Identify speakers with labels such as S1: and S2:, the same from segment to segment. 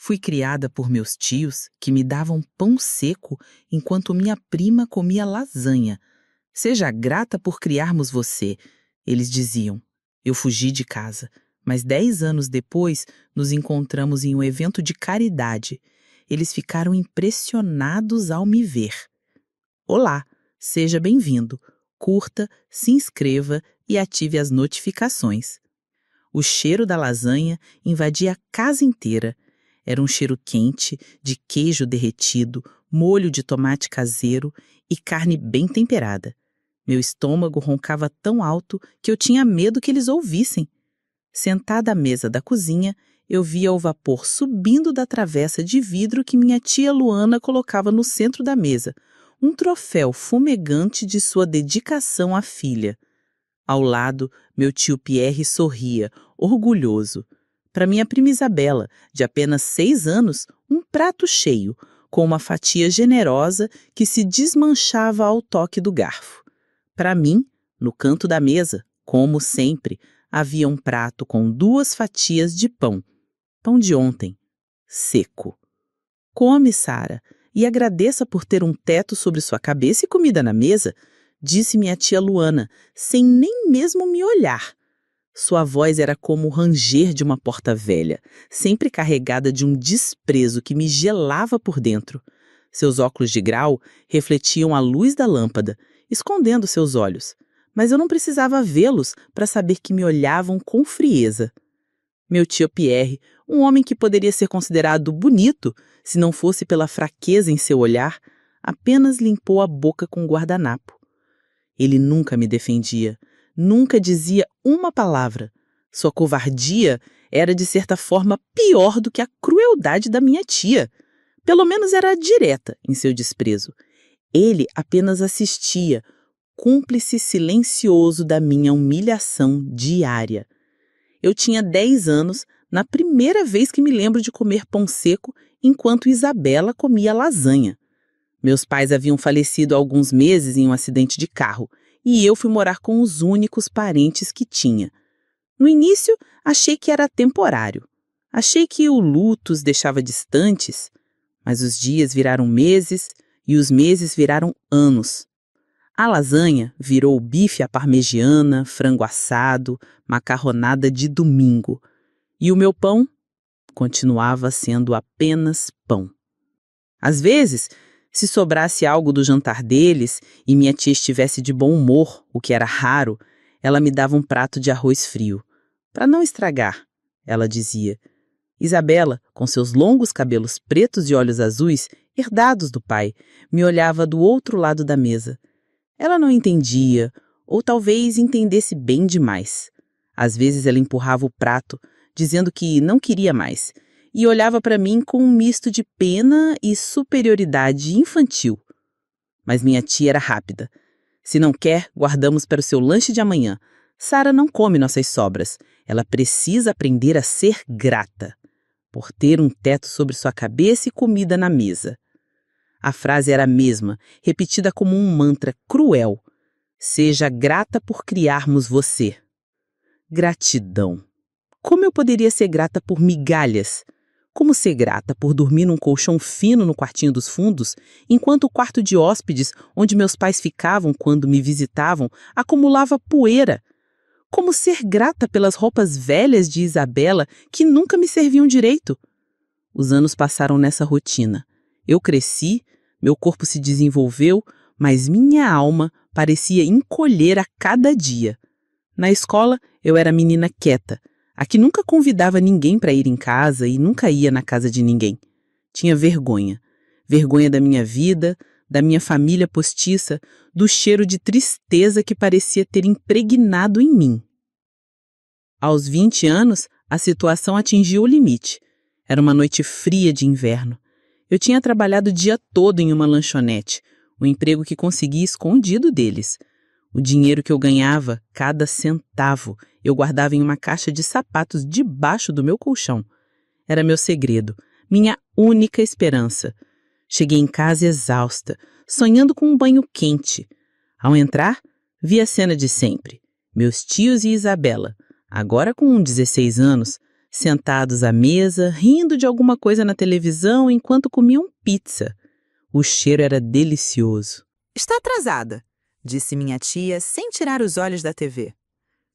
S1: Fui criada por meus tios, que me davam pão seco enquanto minha prima comia lasanha. Seja grata por criarmos você, eles diziam. Eu fugi de casa, mas 10 anos depois nos encontramos em um evento de caridade. Eles ficaram impressionados ao me ver. Olá, seja bem-vindo. Curta, se inscreva e ative as notificações. O cheiro da lasanha invadia a casa inteira. Era um cheiro quente, de queijo derretido, molho de tomate caseiro e carne bem temperada. Meu estômago roncava tão alto que eu tinha medo que eles ouvissem. Sentada à mesa da cozinha, eu via o vapor subindo da travessa de vidro que minha tia Luana colocava no centro da mesa, um troféu fumegante de sua dedicação à filha. Ao lado, meu tio Pierre sorria, orgulhoso. Para minha prima Isabela, de apenas 6 anos, um prato cheio, com uma fatia generosa que se desmanchava ao toque do garfo. Para mim, no canto da mesa, como sempre, havia um prato com 2 fatias de pão. Pão de ontem, seco. Come, Sara, e agradeça por ter um teto sobre sua cabeça e comida na mesa, disse minha tia Luana, sem nem mesmo me olhar. Sua voz era como o ranger de uma porta velha, sempre carregada de um desprezo que me gelava por dentro. Seus óculos de grau refletiam a luz da lâmpada, escondendo seus olhos, mas eu não precisava vê-los para saber que me olhavam com frieza. Meu tio Pierre, um homem que poderia ser considerado bonito, se não fosse pela fraqueza em seu olhar, apenas limpou a boca com um guardanapo. Ele nunca me defendia, nunca dizia uma palavra. Sua covardia era, de certa forma, pior do que a crueldade da minha tia. Pelo menos era direta em seu desprezo. Ele apenas assistia, cúmplice silencioso da minha humilhação diária. Eu tinha 10 anos, na primeira vez que me lembro de comer pão seco, enquanto Isabela comia lasanha. Meus pais haviam falecido há alguns meses em um acidente de carro, e eu fui morar com os únicos parentes que tinha. No início, achei que era temporário. Achei que o luto os deixava distantes, mas os dias viraram meses e os meses viraram anos. A lasanha virou bife à parmegiana, frango assado, macarronada de domingo. E o meu pão continuava sendo apenas pão. Às vezes, se sobrasse algo do jantar deles e minha tia estivesse de bom humor, o que era raro, ela me dava um prato de arroz frio. Para não estragar, ela dizia. Isabela, com seus longos cabelos pretos e olhos azuis, herdados do pai, me olhava do outro lado da mesa. Ela não entendia, ou talvez entendesse bem demais. Às vezes ela empurrava o prato, dizendo que não queria mais, e olhava para mim com um misto de pena e superioridade infantil. Mas minha tia era rápida. Se não quer, guardamos para o seu lanche de amanhã. Sara não come nossas sobras. Ela precisa aprender a ser grata, por ter um teto sobre sua cabeça e comida na mesa. A frase era a mesma, repetida como um mantra cruel. Seja grata por criarmos você. Gratidão. Como eu poderia ser grata por migalhas? Como ser grata por dormir num colchão fino no quartinho dos fundos, enquanto o quarto de hóspedes, onde meus pais ficavam quando me visitavam, acumulava poeira? Como ser grata pelas roupas velhas de Isabela que nunca me serviam direito? Os anos passaram nessa rotina. Eu cresci, meu corpo se desenvolveu, mas minha alma parecia encolher a cada dia. Na escola, eu era menina quieta, a que nunca convidava ninguém para ir em casa e nunca ia na casa de ninguém. Tinha vergonha. Vergonha da minha vida, da minha família postiça, do cheiro de tristeza que parecia ter impregnado em mim. Aos 20 anos, a situação atingiu o limite. Era uma noite fria de inverno. Eu tinha trabalhado o dia todo em uma lanchonete, um emprego que consegui escondido deles. O dinheiro que eu ganhava, cada centavo, eu guardava em uma caixa de sapatos debaixo do meu colchão. Era meu segredo, minha única esperança. Cheguei em casa exausta, sonhando com um banho quente. Ao entrar, vi a cena de sempre. Meus tios e Isabela, agora com 16 anos, sentados à mesa, rindo de alguma coisa na televisão enquanto comiam pizza. O cheiro era delicioso.
S2: Está atrasada, disse minha tia sem tirar os olhos da TV.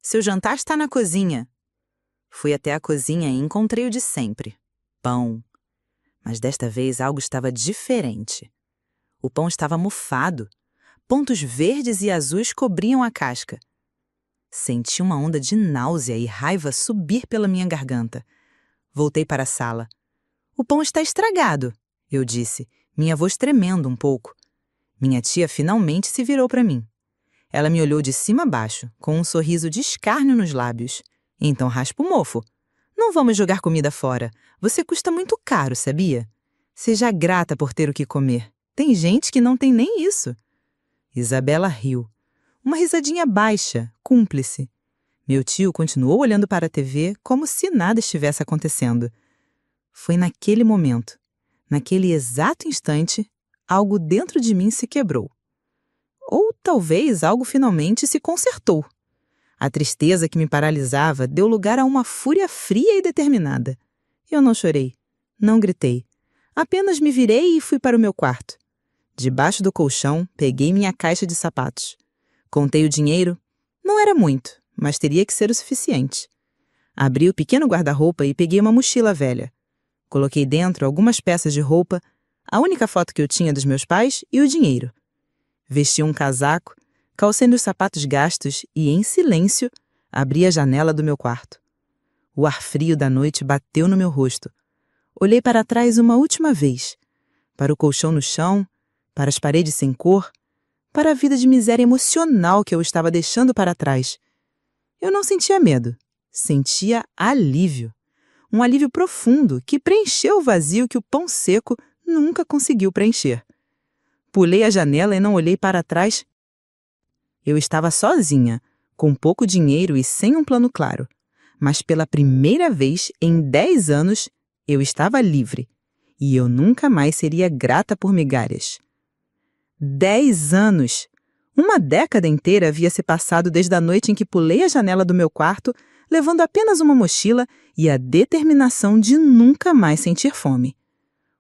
S2: Seu jantar está na cozinha. Fui até a cozinha e encontrei o de sempre: pão. Mas desta vez algo estava diferente. O pão estava mofado. Pontos verdes e azuis cobriam a casca. Senti uma onda de náusea e raiva subir pela minha garganta. Voltei para a sala. O pão está estragado, eu disse, minha voz tremendo um pouco. Minha tia finalmente se virou para mim. Ela me olhou de cima a baixo, com um sorriso de escárnio nos lábios. Então raspa o mofo. Não vamos jogar comida fora. Você custa muito caro, sabia? Seja grata por ter o que comer. Tem gente que não tem nem isso. Isabela riu. Uma risadinha baixa, cúmplice. Meu tio continuou olhando para a TV como se nada estivesse acontecendo. Foi naquele momento, naquele exato instante, algo dentro de mim se quebrou. Ou talvez algo finalmente se consertou. A tristeza que me paralisava deu lugar a uma fúria fria e determinada. Eu não chorei, não gritei. Apenas me virei e fui para o meu quarto. Debaixo do colchão, peguei minha caixa de sapatos. Contei o dinheiro. Não era muito, mas teria que ser o suficiente. Abri o pequeno guarda-roupa e peguei uma mochila velha. Coloquei dentro algumas peças de roupa, a única foto que eu tinha dos meus pais e o dinheiro. Vesti um casaco, calcei os sapatos gastos e, em silêncio, abri a janela do meu quarto. O ar frio da noite bateu no meu rosto. Olhei para trás uma última vez. Para o colchão no chão, para as paredes sem cor, para a vida de miséria emocional que eu estava deixando para trás. Eu não sentia medo, sentia alívio. Um alívio profundo que preencheu o vazio que o pão seco nunca conseguiu preencher. Pulei a janela e não olhei para trás. Eu estava sozinha, com pouco dinheiro e sem um plano claro. Mas pela primeira vez em 10 anos, eu estava livre. E eu nunca mais seria grata por migalhas. 10 anos! Uma década inteira havia se passado desde a noite em que pulei a janela do meu quarto, levando apenas uma mochila e a determinação de nunca mais sentir fome.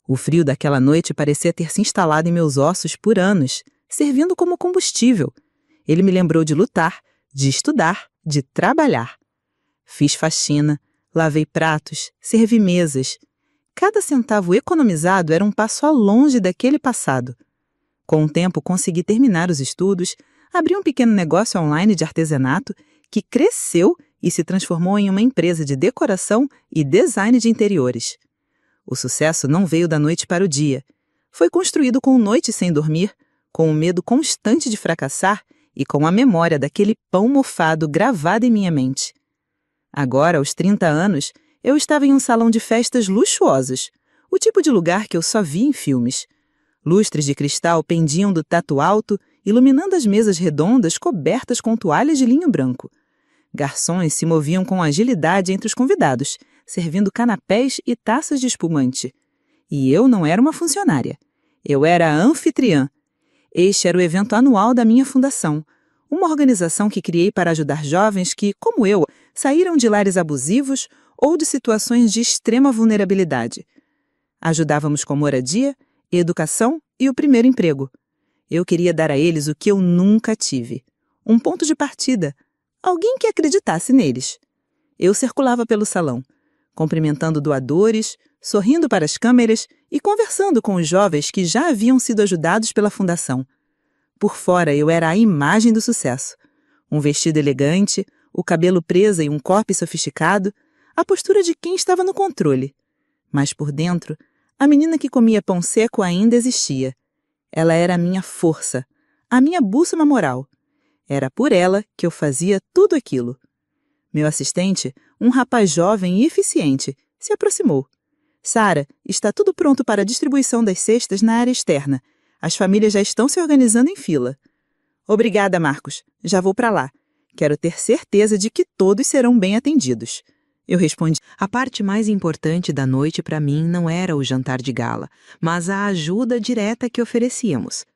S2: O frio daquela noite parecia ter se instalado em meus ossos por anos, servindo como combustível. Ele me lembrou de lutar, de estudar, de trabalhar. Fiz faxina, lavei pratos, servi mesas. Cada centavo economizado era um passo ao longe daquele passado. Com o tempo, consegui terminar os estudos, abri um pequeno negócio online de artesanato que cresceu e se transformou em uma empresa de decoração e design de interiores. O sucesso não veio da noite para o dia. Foi construído com noites sem dormir, com o medo constante de fracassar e com a memória daquele pão mofado gravado em minha mente. Agora, aos 30 anos, eu estava em um salão de festas luxuosos, o tipo de lugar que eu só vi em filmes. Lustres de cristal pendiam do teto alto, iluminando as mesas redondas cobertas com toalhas de linho branco. Garçons se moviam com agilidade entre os convidados, servindo canapés e taças de espumante. E eu não era uma funcionária. Eu era a anfitriã. Este era o evento anual da minha fundação, uma organização que criei para ajudar jovens que, como eu, saíram de lares abusivos ou de situações de extrema vulnerabilidade. Ajudávamos com moradia, educação e o primeiro emprego. Eu queria dar a eles o que eu nunca tive. Um ponto de partida. Alguém que acreditasse neles. Eu circulava pelo salão, cumprimentando doadores, sorrindo para as câmeras e conversando com os jovens que já haviam sido ajudados pela fundação. Por fora eu era a imagem do sucesso. Um vestido elegante, o cabelo preso em um coque sofisticado, a postura de quem estava no controle. Mas por dentro, a menina que comia pão seco ainda existia. Ela era a minha força, a minha bússola moral. Era por ela que eu fazia tudo aquilo. Meu assistente, um rapaz jovem e eficiente, se aproximou. Sara, está tudo pronto para a distribuição das cestas na área externa. As famílias já estão se organizando em fila. Obrigada, Marcos. Já vou para lá. Quero ter certeza de que todos serão bem atendidos. Eu respondi. A parte mais importante da noite para mim não era o jantar de gala, mas a ajuda direta que oferecíamos.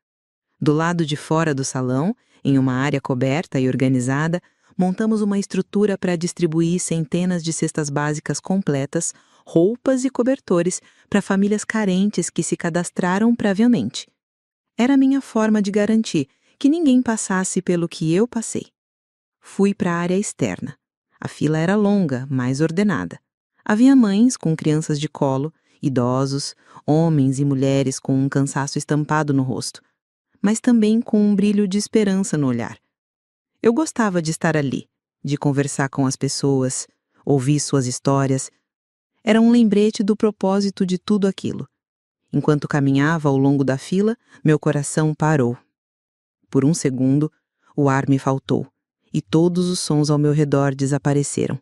S2: Do lado de fora do salão, em uma área coberta e organizada, montamos uma estrutura para distribuir centenas de cestas básicas completas, roupas e cobertores para famílias carentes que se cadastraram previamente. Era a minha forma de garantir que ninguém passasse pelo que eu passei. Fui para a área externa. A fila era longa, mas ordenada. Havia mães com crianças de colo, idosos, homens e mulheres com um cansaço estampado no rosto, mas também com um brilho de esperança no olhar. Eu gostava de estar ali, de conversar com as pessoas, ouvir suas histórias. Era um lembrete do propósito de tudo aquilo. Enquanto caminhava ao longo da fila, meu coração parou. Por um segundo, o ar me faltou e todos os sons ao meu redor desapareceram.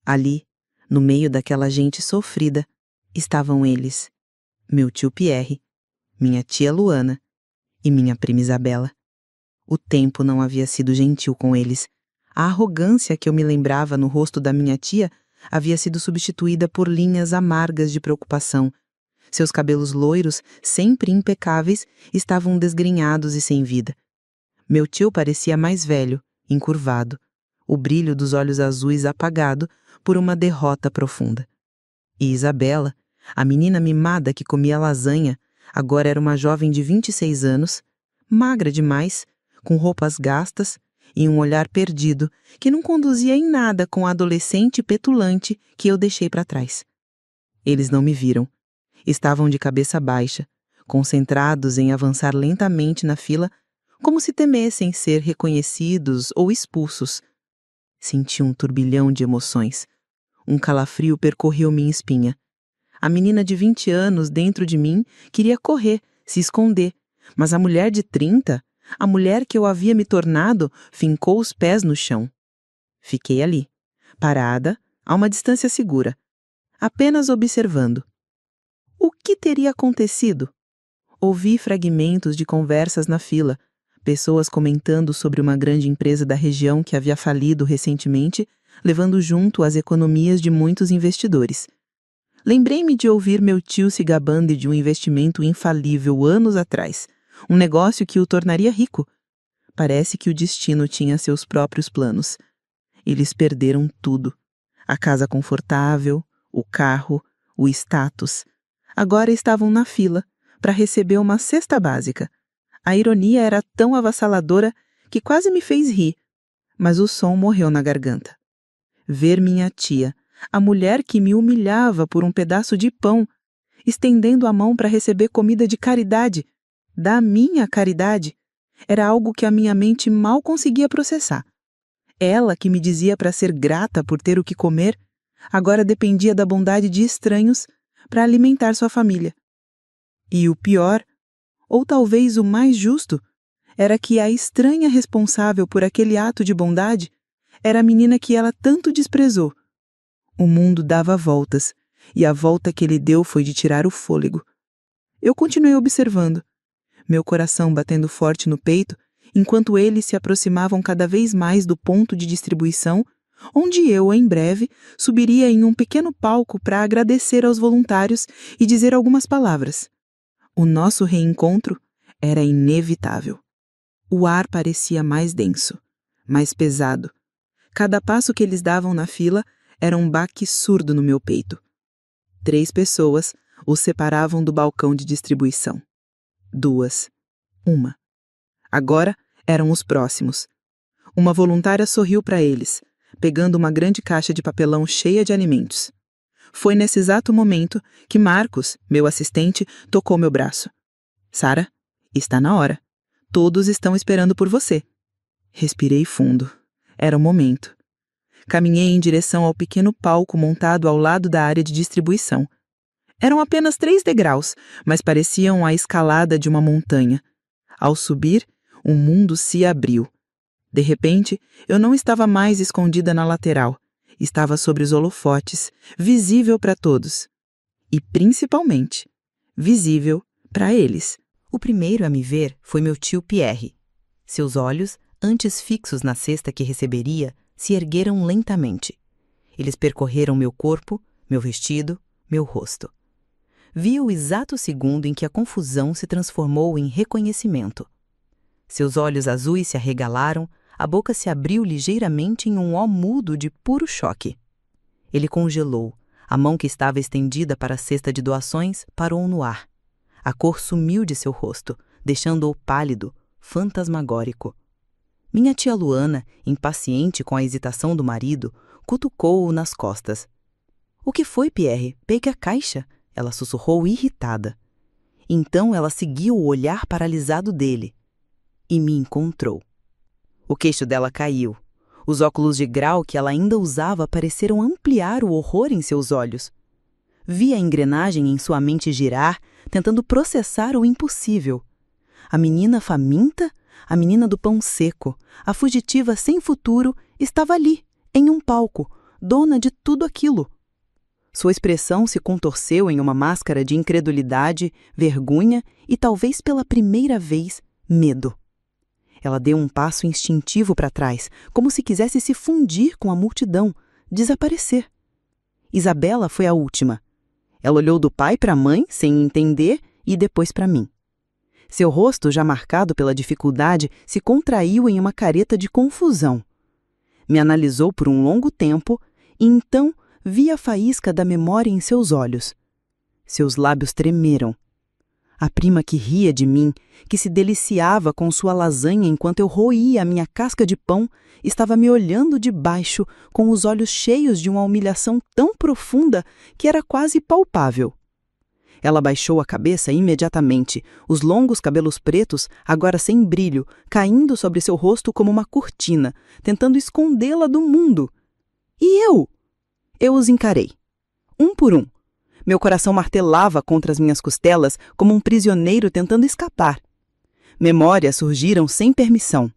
S2: Ali, no meio daquela gente sofrida, estavam eles, meu tio Pierre, minha tia Luana e minha prima Isabela. O tempo não havia sido gentil com eles. A arrogância que eu me lembrava no rosto da minha tia havia sido substituída por linhas amargas de preocupação. Seus cabelos loiros, sempre impecáveis, estavam desgrenhados e sem vida. Meu tio parecia mais velho, encurvado, o brilho dos olhos azuis apagado por uma derrota profunda. E Isabela, a menina mimada que comia lasanha, agora era uma jovem de 26 anos, magra demais, com roupas gastas e um olhar perdido que não conduzia em nada com a adolescente petulante que eu deixei para trás. Eles não me viram. Estavam de cabeça baixa, concentrados em avançar lentamente na fila, como se temessem ser reconhecidos ou expulsos. Senti um turbilhão de emoções. Um calafrio percorreu minha espinha. A menina de 20 anos dentro de mim queria correr, se esconder, mas a mulher de 30, a mulher que eu havia me tornado, fincou os pés no chão. Fiquei ali, parada, a uma distância segura, apenas observando. O que teria acontecido? Ouvi fragmentos de conversas na fila, pessoas comentando sobre uma grande empresa da região que havia falido recentemente, levando junto as economias de muitos investidores. Lembrei-me de ouvir meu tio se gabando de um investimento infalível anos atrás, um negócio que o tornaria rico. Parece que o destino tinha seus próprios planos. Eles perderam tudo. A casa confortável, o carro, o status. Agora estavam na fila para receber uma cesta básica. A ironia era tão avassaladora que quase me fez rir, mas o som morreu na garganta. Ver minha tia, a mulher que me humilhava por um pedaço de pão, estendendo a mão para receber comida de caridade, da minha caridade, era algo que a minha mente mal conseguia processar. Ela, que me dizia para ser grata por ter o que comer, agora dependia da bondade de estranhos para alimentar sua família. E o pior, ou talvez o mais justo, era que a estranha responsável por aquele ato de bondade era a menina que ela tanto desprezou. O mundo dava voltas, e a volta que ele deu foi de tirar o fôlego. Eu continuei observando, meu coração batendo forte no peito, enquanto eles se aproximavam cada vez mais do ponto de distribuição, onde eu, em breve, subiria em um pequeno palco para agradecer aos voluntários e dizer algumas palavras. O nosso reencontro era inevitável. O ar parecia mais denso, mais pesado. Cada passo que eles davam na fila era um baque surdo no meu peito. 3 pessoas os separavam do balcão de distribuição. 2. 1. Agora eram os próximos. Uma voluntária sorriu para eles, pegando uma grande caixa de papelão cheia de alimentos. Foi nesse exato momento que Marcos, meu assistente, tocou meu braço. Sara, está na hora. Todos estão esperando por você. Respirei fundo. Era o momento. Caminhei em direção ao pequeno palco montado ao lado da área de distribuição. Eram apenas 3 degraus, mas pareciam a escalada de uma montanha. Ao subir, o mundo se abriu. De repente, eu não estava mais escondida na lateral. Estava sobre os holofotes, visível para todos. E, principalmente, visível para eles. O primeiro a me ver foi meu tio Pierre. Seus olhos, antes fixos na cesta que receberia, se ergueram lentamente. Eles percorreram meu corpo, meu vestido, meu rosto. Vi o exato segundo em que a confusão se transformou em reconhecimento. Seus olhos azuis se arregalaram, A boca se abriu ligeiramente em um ó mudo de puro choque. Ele congelou. A mão que estava estendida para a cesta de doações parou no ar. A cor sumiu de seu rosto, deixando-o pálido, fantasmagórico. Minha tia Luana, impaciente com a hesitação do marido, cutucou-o nas costas. — O que foi, Pierre? Pegue a caixa! Ela sussurrou irritada. Então ela seguiu o olhar paralisado dele e me encontrou. O queixo dela caiu. Os óculos de grau que ela ainda usava pareceram ampliar o horror em seus olhos. Vi a engrenagem em sua mente girar, tentando processar o impossível. A menina faminta, a menina do pão seco, a fugitiva sem futuro, estava ali, em um palco, dona de tudo aquilo. Sua expressão se contorceu em uma máscara de incredulidade, vergonha e, talvez pela primeira vez, medo. Ela deu um passo instintivo para trás, como se quisesse se fundir com a multidão, desaparecer. Isabela foi a última. Ela olhou do pai para a mãe, sem entender, e depois para mim. Seu rosto, já marcado pela dificuldade, se contraiu em uma careta de confusão. Me analisou por um longo tempo e então vi a faísca da memória em seus olhos. Seus lábios tremeram. A prima que ria de mim, que se deliciava com sua lasanha enquanto eu roía a minha casca de pão, estava me olhando de baixo com os olhos cheios de uma humilhação tão profunda que era quase palpável. Ela baixou a cabeça imediatamente, os longos cabelos pretos, agora sem brilho, caindo sobre seu rosto como uma cortina, tentando escondê-la do mundo. E eu? Eu os encarei. Um por um. Meu coração martelava contra as minhas costelas como um prisioneiro tentando escapar. Memórias surgiram sem permissão.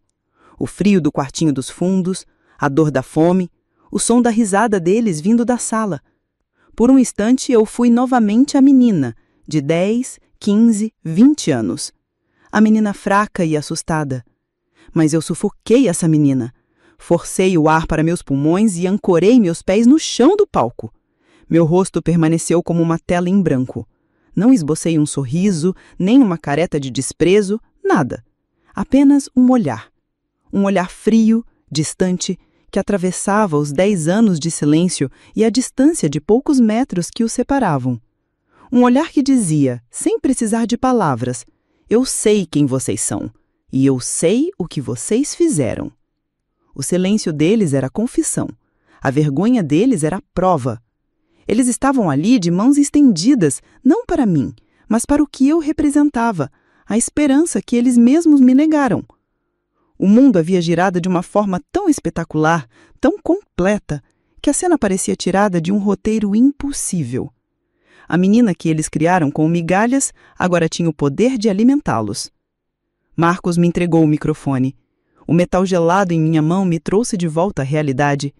S2: O frio do quartinho dos fundos, a dor da fome, o som da risada deles vindo da sala. Por um instante eu fui novamente a menina, de 10, 15, 20 anos. A menina fraca e assustada. Mas eu sufoquei essa menina. Forcei o ar para meus pulmões e ancorei meus pés no chão do palco. Meu rosto permaneceu como uma tela em branco. Não esbocei um sorriso, nem uma careta de desprezo, nada. Apenas um olhar. Um olhar frio, distante, que atravessava os 10 anos de silêncio e a distância de poucos metros que os separavam. Um olhar que dizia, sem precisar de palavras, eu sei quem vocês são, e eu sei o que vocês fizeram. O silêncio deles era confissão. A vergonha deles era prova. Eles estavam ali de mãos estendidas, não para mim, mas para o que eu representava, a esperança que eles mesmos me negaram. O mundo havia girado de uma forma tão espetacular, tão completa, que a cena parecia tirada de um roteiro impossível. A menina que eles criaram com migalhas agora tinha o poder de alimentá-los. Marcos me entregou o microfone. O metal gelado em minha mão me trouxe de volta à realidade.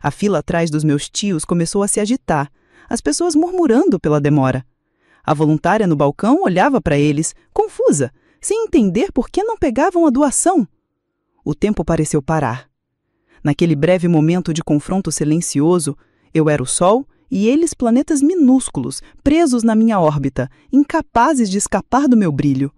S2: A fila atrás dos meus tios começou a se agitar, as pessoas murmurando pela demora. A voluntária no balcão olhava para eles, confusa, sem entender por que não pegavam a doação. O tempo pareceu parar. Naquele breve momento de confronto silencioso, eu era o Sol e eles planetas minúsculos, presos na minha órbita, incapazes de escapar do meu brilho.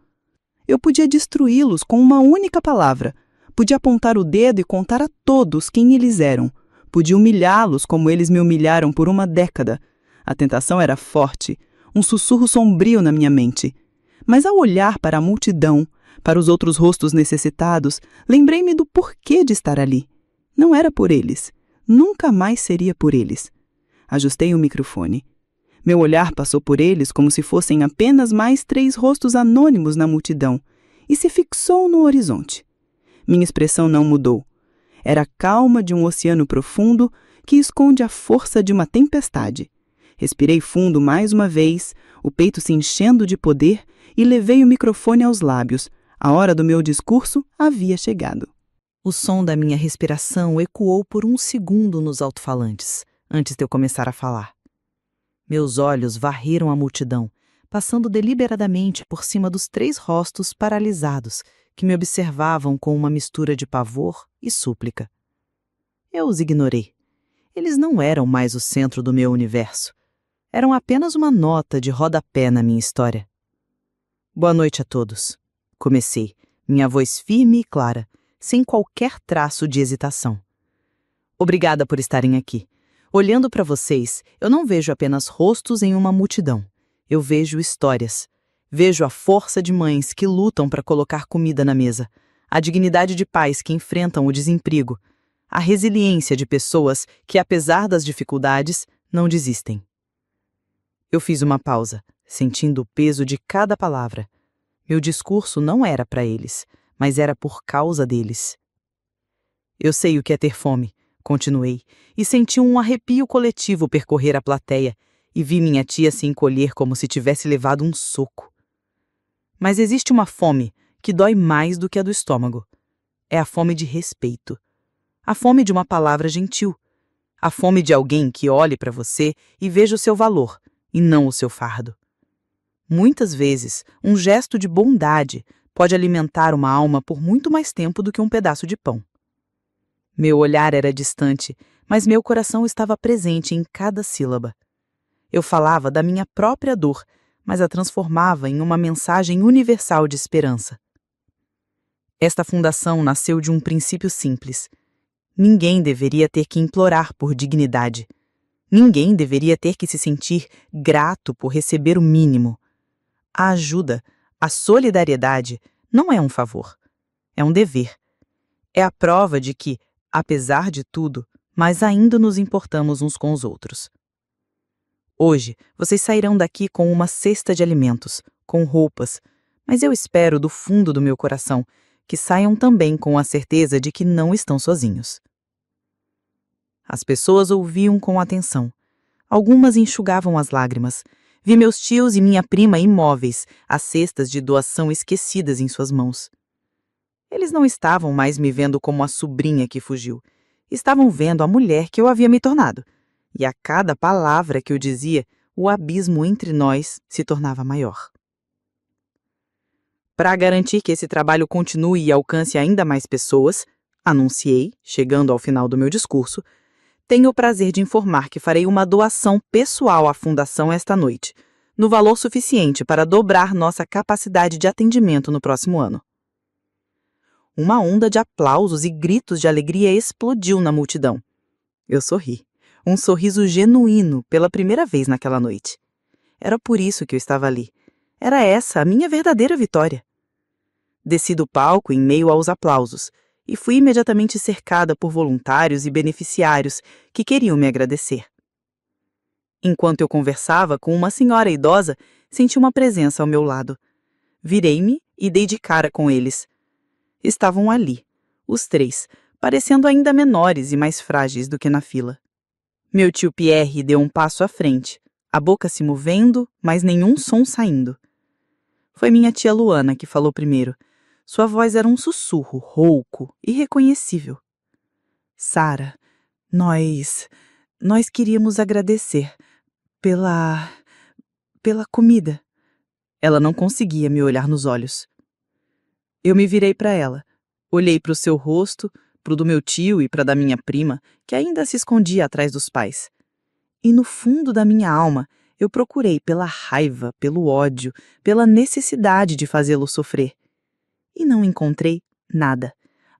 S2: Eu podia destruí-los com uma única palavra, podia apontar o dedo e contar a todos quem eles eram, podia humilhá-los como eles me humilharam por uma década. A tentação era forte, um sussurro sombrio na minha mente. Mas ao olhar para a multidão, para os outros rostos necessitados, lembrei-me do porquê de estar ali. Não era por eles. Nunca mais seria por eles. Ajustei o microfone. Meu olhar passou por eles como se fossem apenas mais 3 rostos anônimos na multidão e se fixou no horizonte. Minha expressão não mudou. Era a calma de um oceano profundo que esconde a força de uma tempestade. Respirei fundo mais uma vez, o peito se enchendo de poder, e levei o microfone aos lábios. A hora do meu discurso havia chegado. O som da minha respiração ecoou por um segundo nos alto-falantes, antes de eu começar a falar. Meus olhos varreram a multidão, passando deliberadamente por cima dos 3 rostos paralisados, que me observavam com uma mistura de pavor e súplica. Eu os ignorei. Eles não eram mais o centro do meu universo. Eram apenas uma nota de rodapé na minha história. Boa noite a todos. Comecei, minha voz firme e clara, sem qualquer traço de hesitação. Obrigada por estarem aqui. Olhando para vocês, eu não vejo apenas rostos em uma multidão. Eu vejo histórias. Vejo a força de mães que lutam para colocar comida na mesa, a dignidade de pais que enfrentam o desemprego, a resiliência de pessoas que, apesar das dificuldades, não desistem. Eu fiz uma pausa, sentindo o peso de cada palavra. Meu discurso não era para eles, mas era por causa deles. Eu sei o que é ter fome, continuei, e senti um arrepio coletivo percorrer a plateia, e vi minha tia se encolher como se tivesse levado um soco. Mas existe uma fome que dói mais do que a do estômago. É a fome de respeito. A fome de uma palavra gentil. A fome de alguém que olhe para você e veja o seu valor, e não o seu fardo. Muitas vezes, um gesto de bondade pode alimentar uma alma por muito mais tempo do que um pedaço de pão. Meu olhar era distante, mas meu coração estava presente em cada sílaba. Eu falava da minha própria dor, mas a transformava em uma mensagem universal de esperança. Esta fundação nasceu de um princípio simples. Ninguém deveria ter que implorar por dignidade. Ninguém deveria ter que se sentir grato por receber o mínimo. A ajuda, a solidariedade, não é um favor. É um dever. É a prova de que, apesar de tudo, mas ainda nos importamos uns com os outros. Hoje, vocês sairão daqui com uma cesta de alimentos, com roupas, mas eu espero do fundo do meu coração que saiam também com a certeza de que não estão sozinhos. As pessoas ouviam com atenção. Algumas enxugavam as lágrimas. Vi meus tios e minha prima imóveis, as cestas de doação esquecidas em suas mãos. Eles não estavam mais me vendo como a sobrinha que fugiu. Estavam vendo a mulher que eu havia me tornado. E a cada palavra que eu dizia, o abismo entre nós se tornava maior. Para garantir que esse trabalho continue e alcance ainda mais pessoas, anunciei, chegando ao final do meu discurso, tenho o prazer de informar que farei uma doação pessoal à Fundação esta noite, no valor suficiente para dobrar nossa capacidade de atendimento no próximo ano. Uma onda de aplausos e gritos de alegria explodiu na multidão. Eu sorri. Um sorriso genuíno pela primeira vez naquela noite. Era por isso que eu estava ali. Era essa a minha verdadeira vitória. Desci do palco em meio aos aplausos e fui imediatamente cercada por voluntários e beneficiários que queriam me agradecer. Enquanto eu conversava com uma senhora idosa, senti uma presença ao meu lado. Virei-me e dei de cara com eles. Estavam ali, os três, parecendo ainda menores e mais frágeis do que na fila. Meu tio Pierre deu um passo à frente, a boca se movendo, mas nenhum som saindo. Foi minha tia Luana que falou primeiro. Sua voz era um sussurro rouco, irreconhecível. Sara, nós queríamos agradecer pela comida. Ela não conseguia me olhar nos olhos. Eu me virei para ela, olhei para o seu rosto, para o do meu tio e para da minha prima, que ainda se escondia atrás dos pais. E no fundo da minha alma, eu procurei pela raiva, pelo ódio, pela necessidade de fazê-lo sofrer. E não encontrei nada,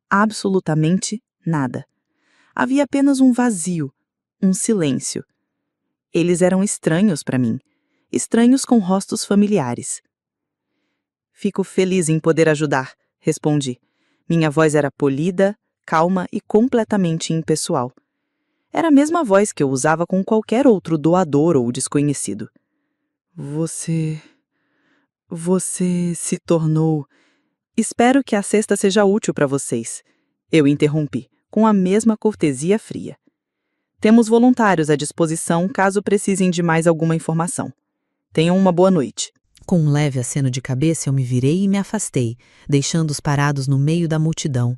S2: absolutamente nada. Havia apenas um vazio, um silêncio. Eles eram estranhos para mim, estranhos com rostos familiares. Fico feliz em poder ajudar, respondi. Minha voz era polida, calma e completamente impessoal. Era a mesma voz que eu usava com qualquer outro doador ou desconhecido. Você se tornou... Espero que a cesta seja útil para vocês. Eu interrompi, com a mesma cortesia fria. Temos voluntários à disposição caso precisem de mais alguma informação. Tenham uma boa noite.
S3: Com um leve aceno de cabeça, eu me virei e me afastei, deixando-os parados no meio da multidão.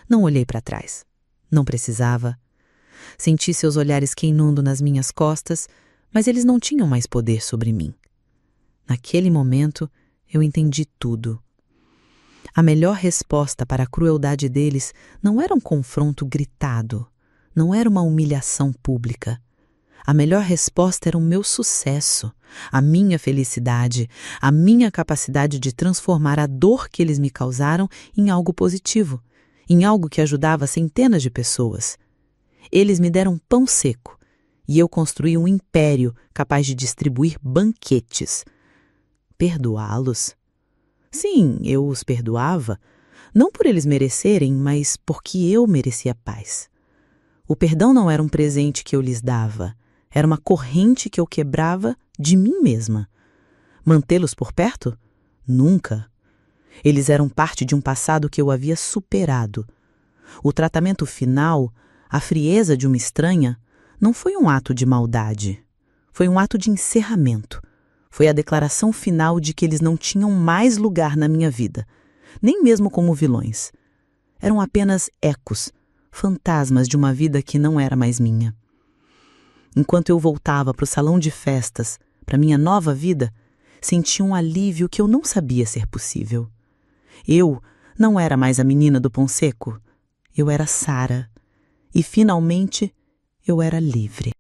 S3: Não olhei para trás. Não precisava. Senti seus olhares queimando nas minhas costas, mas eles não tinham mais poder sobre mim. Naquele momento, eu entendi tudo. A melhor resposta para a crueldade deles não era um confronto gritado, não era uma humilhação pública. A melhor resposta era o meu sucesso, a minha felicidade, a minha capacidade de transformar a dor que eles me causaram em algo positivo em algo que ajudava centenas de pessoas. Eles me deram pão seco e eu construí um império capaz de distribuir banquetes. Perdoá-los? Sim, eu os perdoava, não por eles merecerem, mas porque eu merecia paz. O perdão não era um presente que eu lhes dava, era uma corrente que eu quebrava de mim mesma. Mantê-los por perto? Nunca. Eles eram parte de um passado que eu havia superado. O tratamento final, a frieza de uma estranha, não foi um ato de maldade. Foi um ato de encerramento. Foi a declaração final de que eles não tinham mais lugar na minha vida, nem mesmo como vilões. Eram apenas ecos, fantasmas de uma vida que não era mais minha. Enquanto eu voltava para o salão de festas, para minha nova vida, senti um alívio que eu não sabia ser possível. Eu não era mais a menina do pão seco. Eu era Sara. E, finalmente, eu era livre.